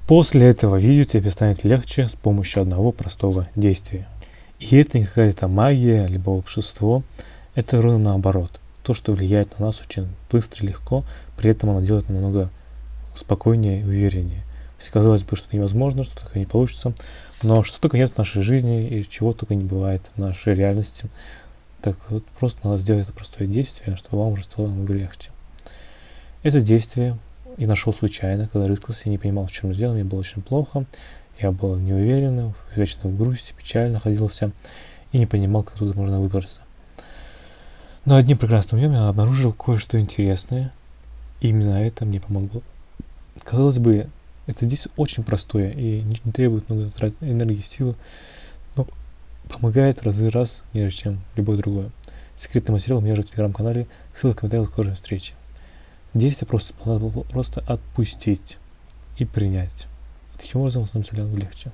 После этого видео тебе станет легче с помощью одного простого действия. И это не какая-то магия, либо волшебство, это ровно наоборот. То, что влияет на нас очень быстро и легко, при этом оно делает намного спокойнее и увереннее. Если казалось бы, что невозможно, что такое не получится, но что только нет в нашей жизни и чего только не бывает в нашей реальности. Так вот, просто надо сделать это простое действие, чтобы вам уже стало намного легче. Это действие я нашел случайно, когда рыскался и не понимал, в чем дело, мне было очень плохо, я был неуверенным, вечно в грусти, печаль находился и не понимал, как тут можно выбраться. Но одним прекрасным днем я обнаружил кое-что интересное, и именно это мне помогло. Казалось бы, это действие очень простое и не требует много затрат энергии и силы, но помогает в разы раз, ниже, чем любое другое. Секретный материал у меня же в телеграм-канале, ссылка в комментариях к каждой встрече. Действие надо было просто отпустить и принять. Таким образом становится легче.